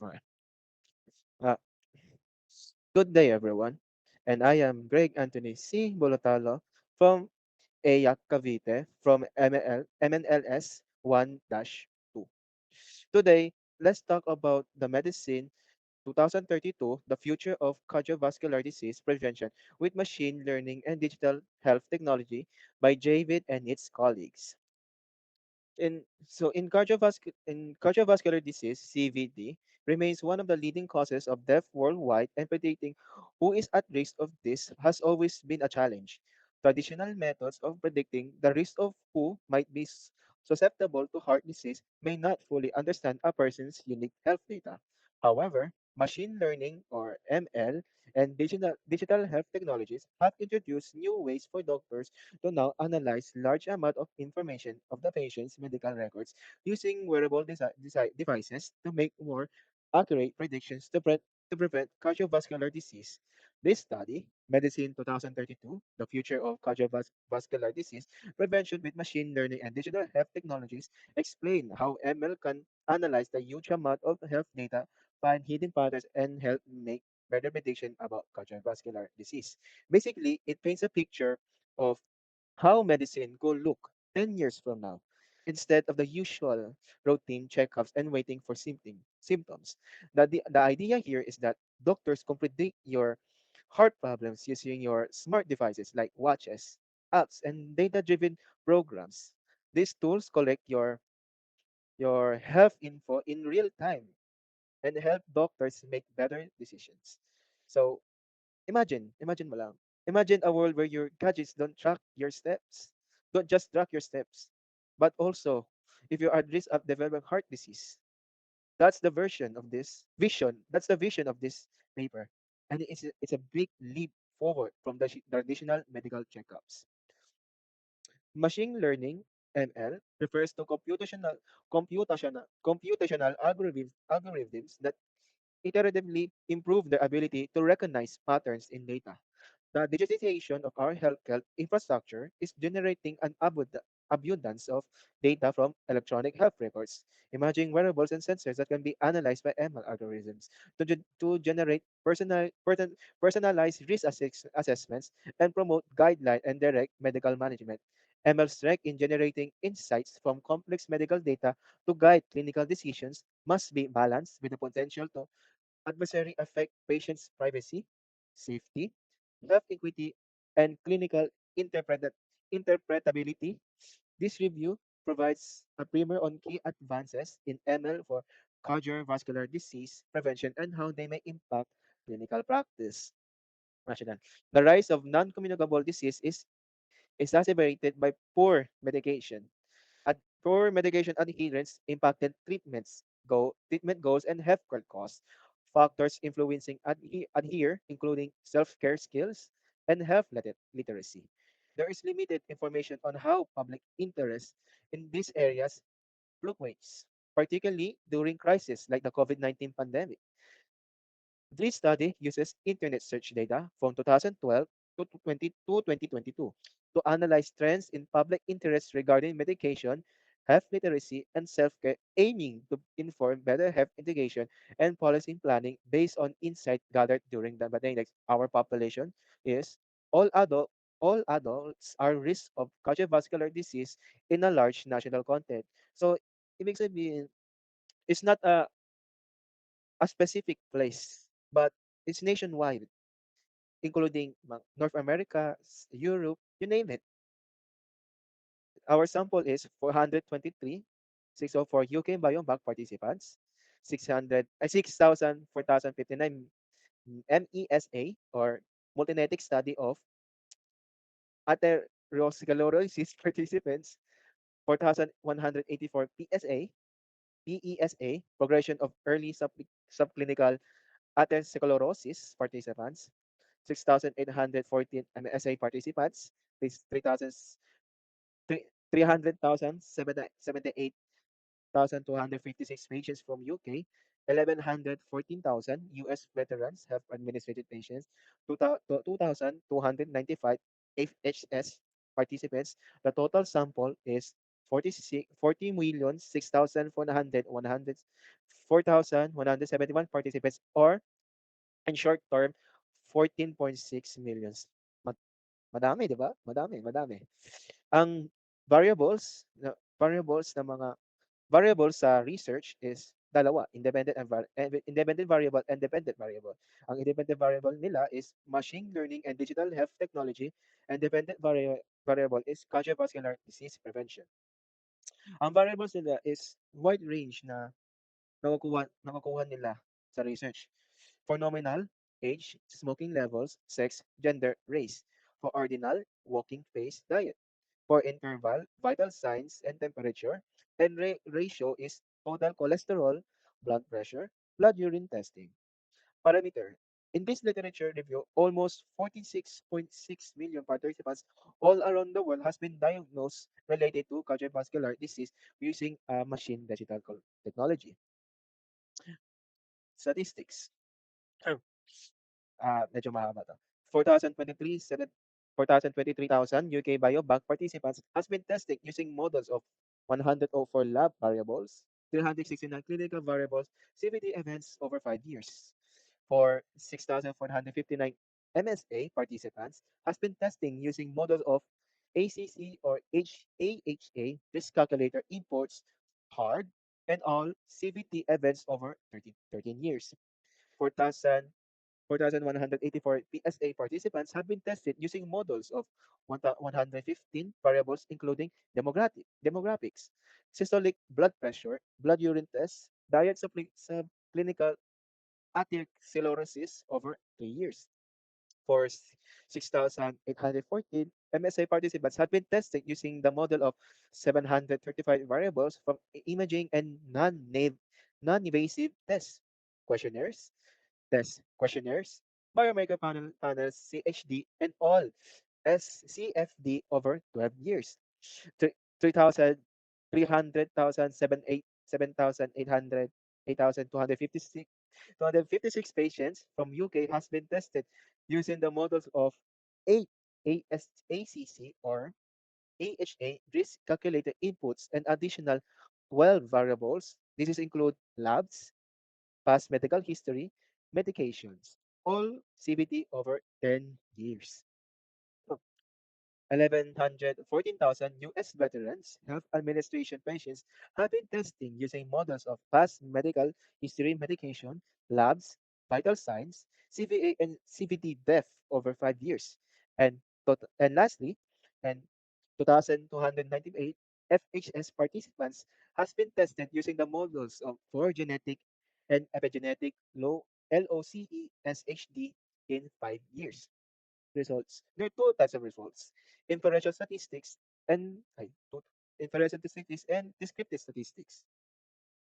Alright. Uh, Good day, everyone. And I am Greg Anthony C. Bolotalo from AYAC Cavite from MNLS 1-2. Today, let's talk about the medicine 2032, the future of cardiovascular disease prevention with machine learning and digital health technology by Javid and its colleagues. In cardiovascular disease, CVD remains one of the leading causes of death worldwide, and predicting who is at risk of this has always been a challenge. Traditional methods of predicting the risk of who might be susceptible to heart disease may not fully understand a person's unique health data. However, machine learning or ML and digital health technologies have introduced new ways for doctors to now analyze large amount of information of the patient's medical records using wearable devices to make more accurate predictions to prevent cardiovascular disease. This study, Medicine 2032, The Future of Cardiovascular Disease Prevention with Machine Learning and Digital Health Technologies, explain how ML can analyze the huge amount of health data, find hidden patterns, and help make better prediction about cardiovascular disease. Basically, it paints a picture of how medicine could look 10 years from now instead of the usual routine checkups and waiting for symptoms. The idea here is that doctors can predict your heart problems using your smart devices like watches, apps, and data driven programs. These tools collect your health info in real time and help doctors make better decisions. So imagine mo lang. Imagine a world where your gadgets don't track your steps. Don't just track your steps, but also if you're at risk of developing heart disease. That's the version of this vision. That's the vision of this paper. And it's a big leap forward from the traditional medical checkups. Machine learning (ML) refers to computational algorithms that iteratively improve their ability to recognize patterns in data. The digitization of our healthcare infrastructure is generating an abundance of data from electronic health records, imaging wearables and sensors that can be analyzed by ML algorithms to generate personalized risk assessments and promote guideline and direct medical management. ML's strength in generating insights from complex medical data to guide clinical decisions must be balanced with the potential to adversary affect patients' privacy, safety, health equity, and clinical interpretat- interpretability. This review provides a primer on key advances in ML for cardiovascular disease prevention and how they may impact clinical practice. Rational. The rise of non-communicable disease is exacerbated by poor medication. Poor medication adherence impacted treatment goals and healthcare costs. Factors influencing adhere including self-care skills and literacy. There is limited information on how public interest in these areas fluctuates, particularly during crises like the COVID-19 pandemic. This study uses internet search data from 2012 to 2022 to analyze trends in public interest regarding medication, health literacy, and self-care, aiming to inform better health education and policy planning based on insight gathered during the pandemic. Our population is all adult. All adults are at risk of cardiovascular disease in a large national content. So, ibig sabihin, it's not a specific place, but it's nationwide, including North America, Europe, you name it. Our sample is 423, 604 UK Biobank participants, 6,059 MESA or multinetic study of atherosclerosis participants, 4,184 PESA, progression of early subclinical atherosclerosis participants, 6,814 MSA participants, 3,000 300,000 256 patients from UK, 1,114,000 US veterans have administrated patients, 2,295 FHS participants. The total sample is 40,000,000 4,171 participants, or in short term, 14.6 millions. Ma- Madami, di ba? Madami, madami. Ang variables ng mga variables sa research is dalawa, independent variable and dependent variable. Ang independent variable nila is machine learning and digital health technology, and variable is cardiovascular disease prevention. Ang variables nila is wide range na nakukuha nila sa research. For nominal, age, smoking levels, sex, gender, race. For ordinal, walking pace, diet. For interval, vital signs and temperature. And ratio is total cholesterol, blood pressure, blood urine testing. Parameter. In this literature review, almost 46.6 million participants all around the world has been diagnosed related to cardiovascular disease using machine digital technology. Statistics. Medyo mahaba 'to. 4,023 4,023,000 UK Biobank participants has been tested using models of 104 lab variables, 369 clinical variables, CVD events over 5 years. For 6,459 MSA participants has been testing using models of ACC or AHA risk calculator imports, hard, and all CVT events over 13 years. 4,000 4,184 PSA participants have been tested using models of 115 variables, including demographics, systolic blood pressure, blood urine tests, diet subclinical atherosclerosis over 3 years. For 6,814 MSA participants have been tested using the model of 735 variables from imaging and non-invasive tests, questionnaires, biomarker panels, CHD, and all SCFD over 12 years. 3,000, 300,000, 7,800, 8,256 256 patients from UK has been tested using the models of 8 ACC or AHA risk calculated inputs and additional 12 variables. This is include labs, past medical history, medications, all CBT over 10 years. 1,114,000 U.S. veterans health administration patients have been testing using models of past medical history, medication, labs, vital signs, CVA and CVT death over 5 years. And, and lastly, and 2,298 FHS participants has been tested using the models of for genetic and epigenetic low LOCE SHD in 5 years. Results. There are two types of results: inferential statistics and inferential statistics and descriptive statistics.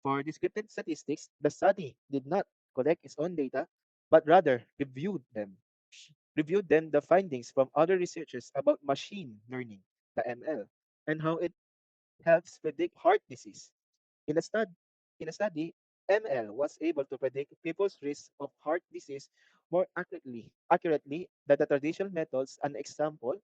For descriptive statistics, the study did not collect its own data, but rather reviewed the findings from other researchers about machine learning, the ML, and how it helps predict heart disease. In a study, ML was able to predict people's risk of heart disease more accurately than the traditional methods. An example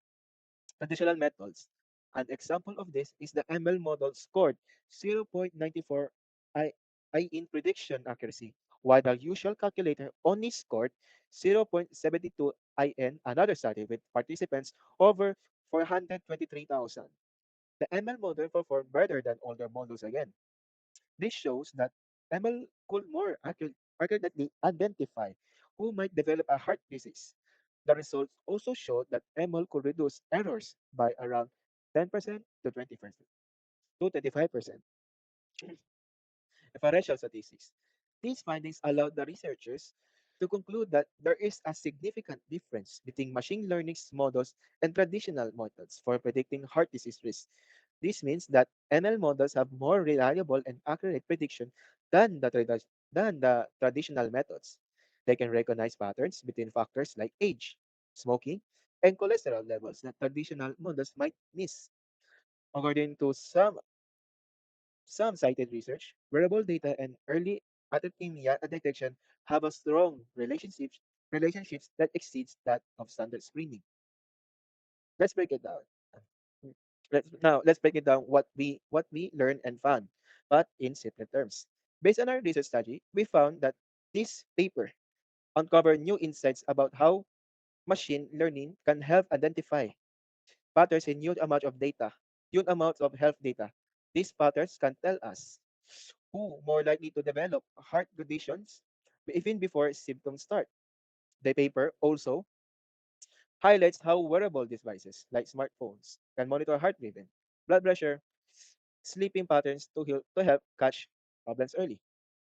of this is the ML model scored 0.94 I, I in prediction accuracy, while the usual calculator only scored 0.72 I in another study with participants over 423,000. The ML model performed better than older models again. This shows that ML could more accurately identify who might develop a heart disease. The results also showed that ML could reduce errors by around 10% to 20% to 25%. Differential statistics. These findings allowed the researchers to conclude that there is a significant difference between machine learning models and traditional methods for predicting heart disease risk. This means that ML models have more reliable and accurate prediction than the traditional methods. They can recognize patterns between factors like age, smoking, and cholesterol levels that traditional models might miss. According to some cited research, wearable data and early arrhythmia detection have a strong relationships that exceeds that of standard screening. Let's break it down. Let's break it down what we learned and found, but in simple terms. Based on our research study, we found that this paper uncovered new insights about how machine learning can help identify patterns in huge amounts of data, huge amounts of health data. These patterns can tell us who more likely to develop heart conditions even before symptoms start. The paper also highlights how wearable devices like smartphones can monitor heart rhythm, blood pressure, sleeping patterns to help catch problems early.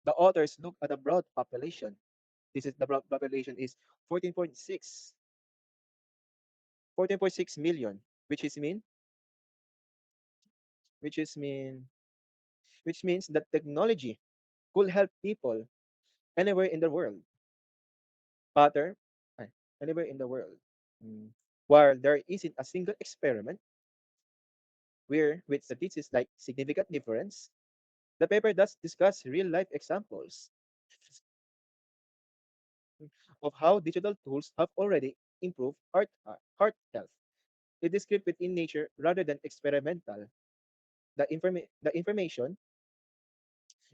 The authors look at a broad population. This is the broad population is 14.6 14.6 million, which is mean which is mean which means that technology could help people anywhere in the world. Pattern ay, anywhere in the world. Mm. While there isn't a single experiment where with statistics like significant difference, the paper does discuss real life examples of how digital tools have already improved heart health. It is scripted in nature rather than experimental. The information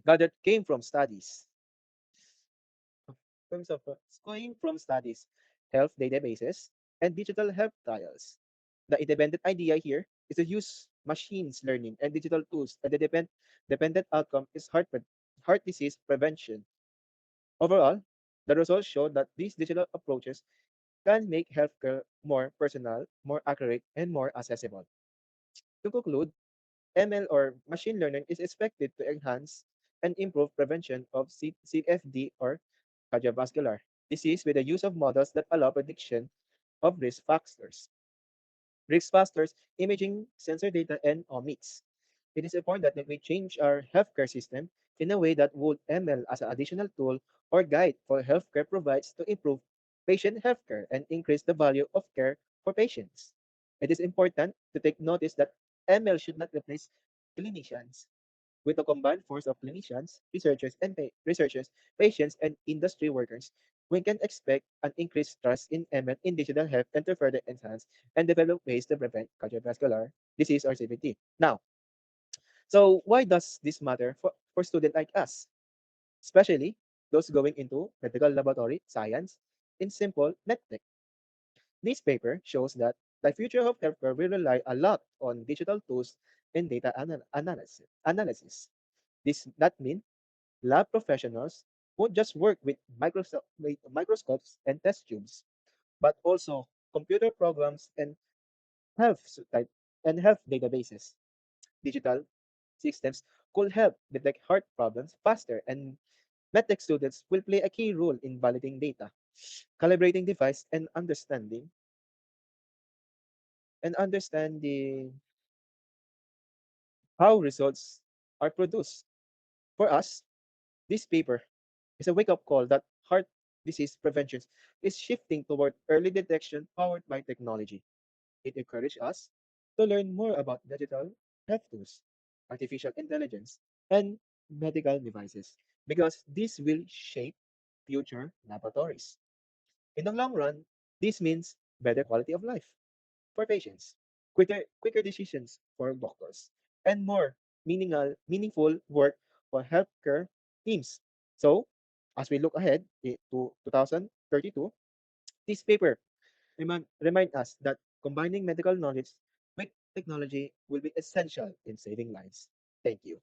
gathered came from studies. Terms of came from studies, health databases, and digital health trials. The independent idea here is to use machines learning and digital tools, and the dependent outcome is heart disease prevention. Overall, the results show that these digital approaches can make healthcare more personal, more accurate, and more accessible. To conclude, ML or machine learning is expected to enhance and improve prevention of CFD or cardiovascular disease with the use of models that allow prediction of risk factors, imaging, sensor data, and omics. It is important that we change our healthcare system in a way that would ML as an additional tool or guide for healthcare provides to improve patient healthcare and increase the value of care for patients. It is important to take notice that ML should not replace clinicians. With the combined force of clinicians, researchers, patients, and industry workers, we can expect an increased trust in ML in digital health and to further enhance and develop ways to prevent cardiovascular disease or CVT. Now, so why does this matter for students like us, especially those going into medical laboratory science in simple medtech? This paper shows that the future of healthcare will rely a lot on digital tools and data analysis. This that means lab professionals won't just work with microscopes and test tubes, but also computer programs and health s- type and health databases. Digital systems could help detect heart problems faster, and medtech students will play a key role in validating data, calibrating device, and understanding how results are produced. For us, this paper is a wake-up call that heart disease prevention is shifting toward early detection powered by technology. It encourages us to learn more about digital health tools, artificial intelligence, and medical devices because this will shape future laboratories. In the long run, this means better quality of life for patients, quicker decisions for doctors, and more meaningful work for healthcare teams. So, as we look ahead to 2032, this paper remind us that combining medical knowledge with technology will be essential in saving lives. Thank you.